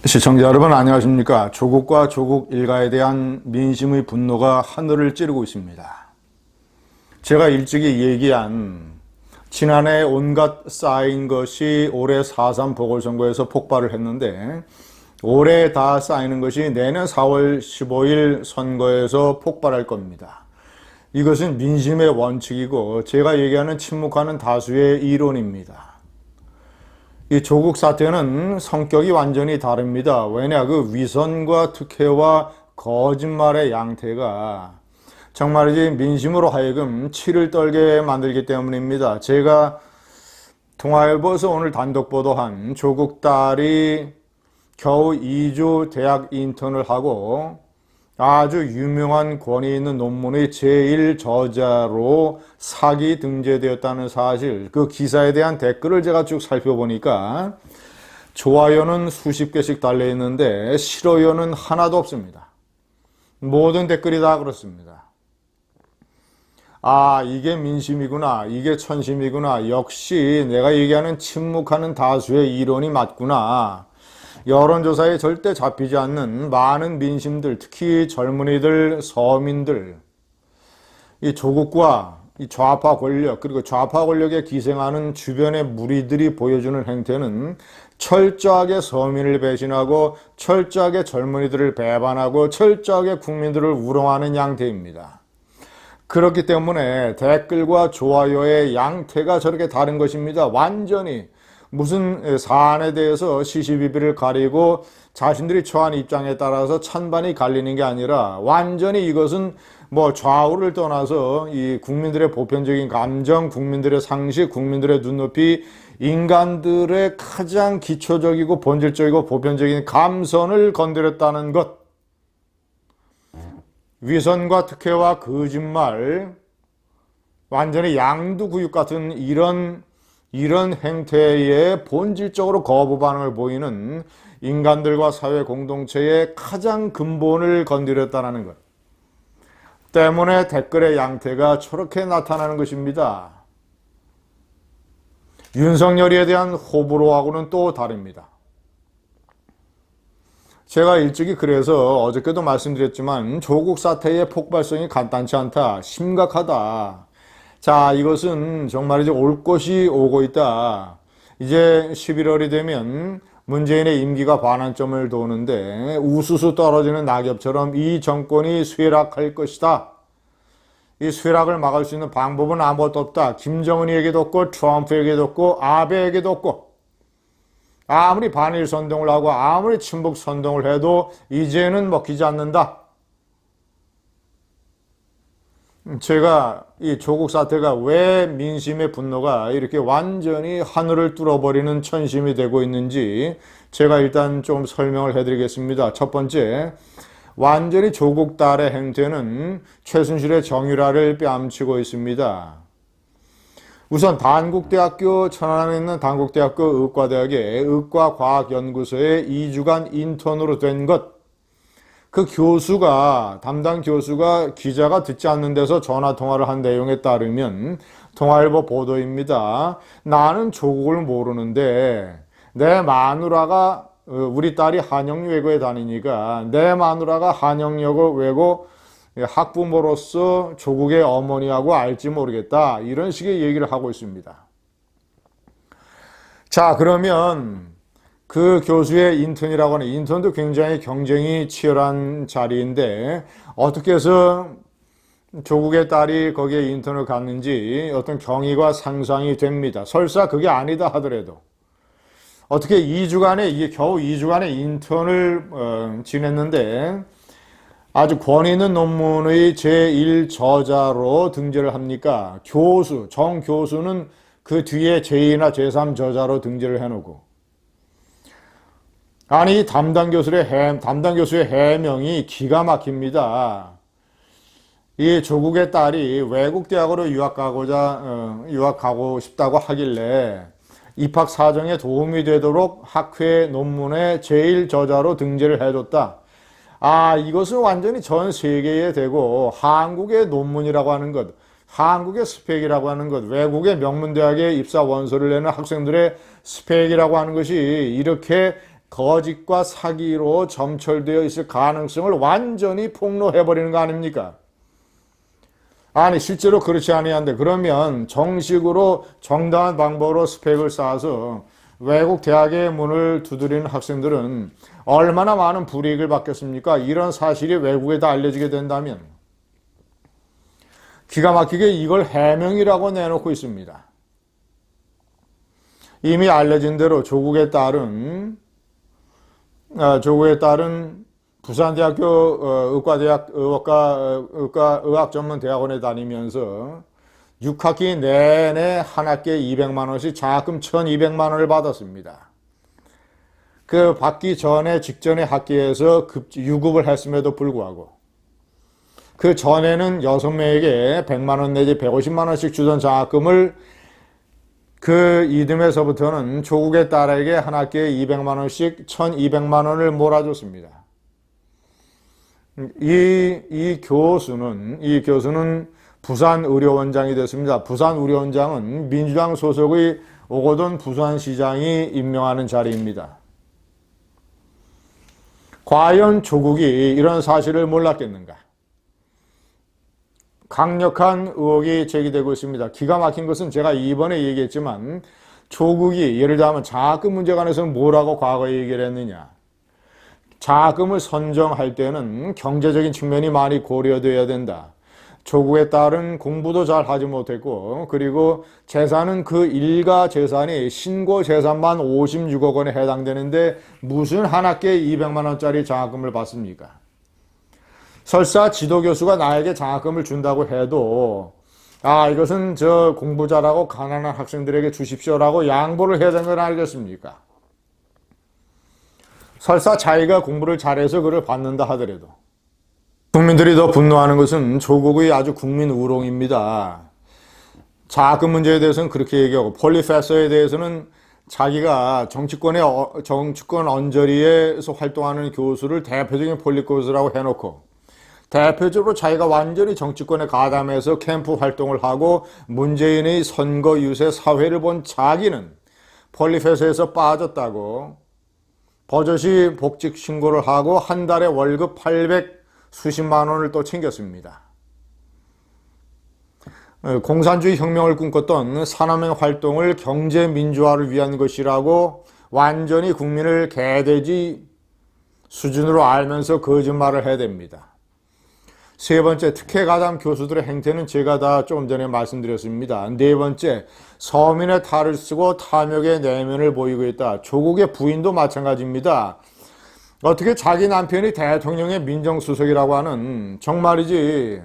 시청자 여러분 안녕하십니까. 조국과 조국 일가에 대한 민심의 분노가 하늘을 찌르고 있습니다. 제가 일찍이 얘기한 지난해 온갖 쌓인 것이 올해 4.3 보궐선거에서 폭발을 했는데 올해 다 쌓이는 것이 내년 4월 15일 선거에서 폭발할 겁니다. 이것은 민심의 원칙이고 제가 얘기하는 침묵하는 다수의 이론입니다. 이 조국 사태는 성격이 완전히 다릅니다. 왜냐, 그 위선과 특혜와 거짓말의 양태가 정말이지 민심으로 하여금 치를 떨게 만들기 때문입니다. 제가 동아일보에서 오늘 단독 보도한 조국 딸이 겨우 2주 대학 인턴을 하고 아주 유명한 권위 있는 논문의 제1저자로 사기 등재되었다는 사실, 그 기사에 대한 댓글을 제가 쭉 살펴보니까 좋아요는 수십 개씩 달려 있는데 싫어요는 하나도 없습니다. 모든 댓글이 다 그렇습니다. 아, 이게 민심이구나, 이게 천심이구나, 역시 내가 얘기하는 침묵하는 다수의 이론이 맞구나. 여론조사에 절대 잡히지 않는 많은 민심들, 특히 젊은이들, 서민들, 이 조국과 이 좌파 권력, 그리고 좌파 권력에 기생하는 주변의 무리들이 보여주는 행태는 철저하게 서민을 배신하고 철저하게 젊은이들을 배반하고 철저하게 국민들을 우롱하는 양태입니다. 그렇기 때문에 댓글과 좋아요의 양태가 저렇게 다른 것입니다. 완전히 무슨 사안에 대해서 시시비비를 가리고 자신들이 처한 입장에 따라서 찬반이 갈리는 게 아니라 완전히 이것은 뭐 좌우를 떠나서 이 국민들의 보편적인 감정, 국민들의 상식, 국민들의 눈높이, 인간들의 가장 기초적이고 본질적이고 보편적인 감선을 건드렸다는 것. 위선과 특혜와 거짓말, 완전히 양두구육 같은 이런 행태에 본질적으로 거부 반응을 보이는 인간들과 사회 공동체의 가장 근본을 건드렸다는 것 때문에 댓글의 양태가 저렇게 나타나는 것입니다. 윤석열에 대한 호불호하고는 또 다릅니다. 제가 일찍이 그래서 어저께도 말씀드렸지만 조국 사태의 폭발성이 간단치 않다, 심각하다. 자, 이것은 정말이지 올 것이 오고 있다. 이제 11월이 되면 문재인의 임기가 반환점을 도는데 우수수 떨어지는 낙엽처럼 이 정권이 쇠락할 것이다. 이 쇠락을 막을 수 있는 방법은 아무것도 없다. 김정은이에게도 없고 트럼프에게도 없고 아베에게도 없고 아무리 반일 선동을 하고 아무리 친북 선동을 해도 이제는 먹히지 않는다. 제가 이 조국 사태가 왜 민심의 분노가 이렇게 완전히 하늘을 뚫어버리는 천심이 되고 있는지 제가 일단 좀 설명을 해드리겠습니다. 첫 번째, 완전히 조국 딸의 행태는 최순실의 정유라를 뺨치고 있습니다. 우선 단국대학교, 천안에 있는 단국대학교 의과대학의 의과과학연구소에 2주간 인턴으로 된 것, 그 교수가, 담당 교수가 기자가 듣지 않는 데서 전화통화를 한 내용에 따르면 동아일보 보도입니다. 나는 조국을 모르는데 내 마누라가, 우리 딸이 한영외고에 다니니까 내 마누라가 한영외고 학부모로서 조국의 어머니하고 알지 모르겠다, 이런 식의 얘기를 하고 있습니다. 자, 그러면 그 교수의 인턴이라고 하는, 인턴도 굉장히 경쟁이 치열한 자리인데 어떻게 해서 조국의 딸이 거기에 인턴을 갔는지 어떤 경위가 상상이 됩니다. 설사 그게 아니다 하더라도 어떻게 2주간에, 이게 겨우 2주간의 인턴을 지냈는데 아주 권위 있는 논문의 제1저자로 등재를 합니까? 교수, 정 교수는 그 뒤에 제2나 제3저자로 등재를 해놓고, 아니, 담당 교수의 해명이 기가 막힙니다. 이 조국의 딸이 외국 대학으로 유학가고 싶다고 하길래 입학 사정에 도움이 되도록 학회 논문의 제1저자로 등재를 해줬다. 아, 이것은 완전히 전 세계에 대고 한국의 논문이라고 하는 것, 한국의 스펙이라고 하는 것, 외국의 명문대학에 입사 원서를 내는 학생들의 스펙이라고 하는 것이 이렇게 거짓과 사기로 점철되어 있을 가능성을 완전히 폭로해버리는 거 아닙니까? 아니 실제로 그렇지 아니한데 그러면 정식으로 정당한 방법으로 스펙을 쌓아서 외국 대학의 문을 두드리는 학생들은 얼마나 많은 불이익을 받겠습니까? 이런 사실이 외국에다 알려지게 된다면 기가 막히게 이걸 해명이라고 내놓고 있습니다. 이미 알려진 대로 조국에 따른 부산대학교 의학전문대학원에 다니면서 6학기 내내 한 학기에 200만 원씩 장학금 1,200만 원을 받았습니다. 그 받기 전에 직전에 학기에서 유급을 했음에도 불구하고 그 전에는 6명에게 100만 원 내지 150만 원씩 주던 장학금을 그 이듬해서부터는 조국의 딸에게 한 학기에 200만 원씩 1,200만 원을 몰아줬습니다. 이 교수는 부산 의료원장이 됐습니다. 부산 의료원장은 민주당 소속의 오거돈 부산시장이 임명하는 자리입니다. 과연 조국이 이런 사실을 몰랐겠는가? 강력한 의혹이 제기되고 있습니다. 기가 막힌 것은 제가 이번에 얘기했지만 조국이 예를 들면 장학금 문제 관해서는 뭐라고 과거에 얘기를 했느냐. 장학금을 선정할 때는 경제적인 측면이 많이 고려되어야 된다. 조국에 따른 공부도 잘 하지 못했고 그리고 재산은 그 일가 재산이 신고 재산만 56억 원에 해당되는데 무슨 한 학기에 200만 원짜리 장학금을 받습니까? 설사 지도교수가 나에게 장학금을 준다고 해도 이것은 저 공부 잘하고 가난한 학생들에게 주십시오라고 양보를 해야 되는 건 알겠습니까? 설사 자기가 공부를 잘해서 그를 받는다 하더라도 국민들이 더 분노하는 것은 조국의 아주 국민 우롱입니다. 장학금 문제에 대해서는 그렇게 얘기하고 폴리페서에 대해서는 자기가 정치권 언저리에서 활동하는 교수를 대표적인 폴리코스라고 해놓고 대표적으로 자기가 완전히 정치권에 가담해서 캠프 활동을 하고 문재인의 선거 유세 사회를 본 자기는 폴리페서에서 빠졌다고 버젓이 복직 신고를 하고 한 달에 월급 800 수십만 원을 또 챙겼습니다. 공산주의 혁명을 꿈꿨던 산업행 활동을 경제 민주화를 위한 것이라고 완전히 국민을 개돼지 수준으로 알면서 거짓말을 해야 됩니다. 세 번째, 특혜 가담 교수들의 행태는 제가 다 조금 전에 말씀드렸습니다. 네 번째, 서민의 탈을 쓰고 탐욕의 내면을 보이고 있다. 조국의 부인도 마찬가지입니다. 어떻게 자기 남편이 대통령의 민정수석이라고 하는 정말이지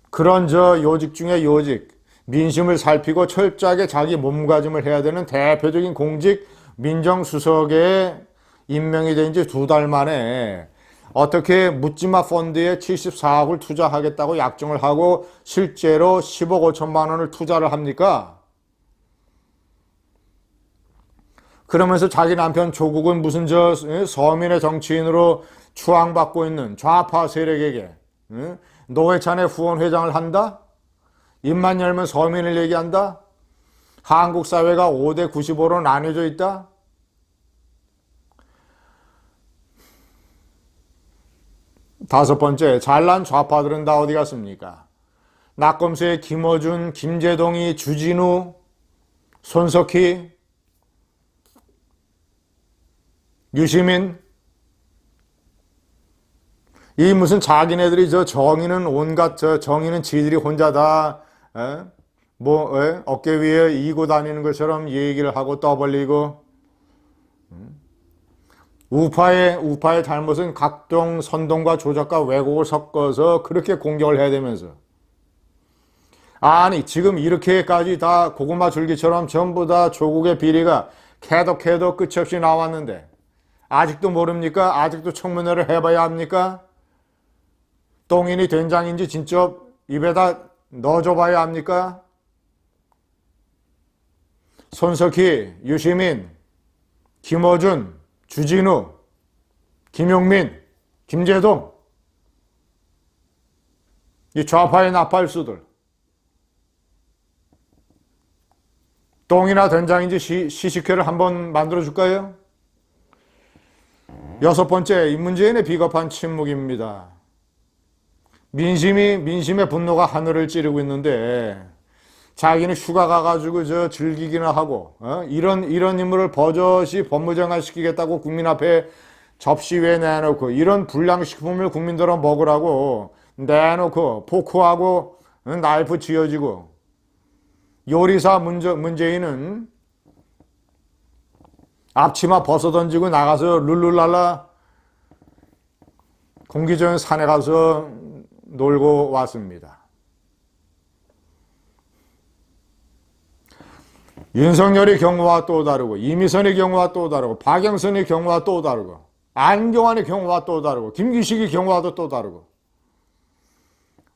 그런 요직 중에 요직 민심을 살피고 철저하게 자기 몸가짐을 해야 되는 대표적인 공직 민정수석에 임명이 된 지 2달 만에 어떻게 묻지마 펀드에 74억을 투자하겠다고 약정을 하고 실제로 10억 5천만 원을 투자를 합니까? 그러면서 자기 남편 조국은 무슨 서민의 정치인으로 추앙받고 있는 좌파 세력에게 노회찬의 후원회장을 한다? 입만 열면 서민을 얘기한다? 한국 사회가 5대 95로 나뉘어져 있다? 다섯 번째, 잘난 좌파들은 다 어디 갔습니까? 낙검수의 김어준, 김재동이, 주진우, 손석희, 유시민, 이 무슨 자기네들이 정의는 온갖 정의는 지들이 혼자 다 어깨 위에 이고 다니는 것처럼 얘기를 하고 떠벌리고 우파의 잘못은 각종 선동과 조작과 왜곡을 섞어서 그렇게 공격을 해야 되면서 아니 지금 이렇게까지 다 고구마 줄기처럼 전부 다 조국의 비리가 캐도 끝이 없이 나왔는데 아직도 모릅니까? 아직도 청문회를 해봐야 합니까? 똥인이 된장인지 진짜 입에다 넣어줘봐야 합니까? 손석희, 유시민, 김어준, 주진우, 김용민, 김재동 이 좌파의 나팔수들 똥이나 된장인지 시식회를 한번 만들어 줄까요? 여섯 번째, 이 문재인의 비겁한 침묵입니다. 민심의 분노가 하늘을 찌르고 있는데 자기는 휴가 가가지고 즐기기나 하고 이런 인물을 버젓이 법무장관 시키겠다고 국민 앞에 접시위에 내놓고 이런 불량식품을 국민들은 먹으라고 내놓고 포크하고 나이프 쥐어지고 요리사 문재인은 앞치마 벗어던지고 나가서 룰루랄라 공기 좋은 산에 가서 놀고 왔습니다. 윤석열의 경우와 또 다르고 이미선의 경우와 또 다르고 박영선의 경우와 또 다르고 안경환의 경우와 또 다르고 김기식의 경우와도 또 다르고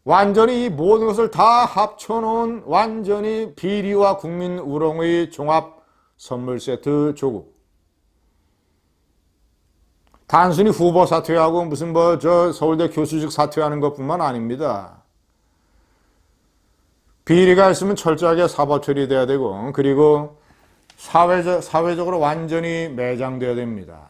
완전히 이 모든 것을 다 합쳐놓은 완전히 비리와 국민 우롱의 종합 선물 세트 조국. 단순히 후보 사퇴하고 무슨 서울대 교수직 사퇴하는 것뿐만 아닙니다. 비리가 있으면 철저하게 사법 처리돼야 되고 그리고 사회적으로 완전히 매장돼야 됩니다.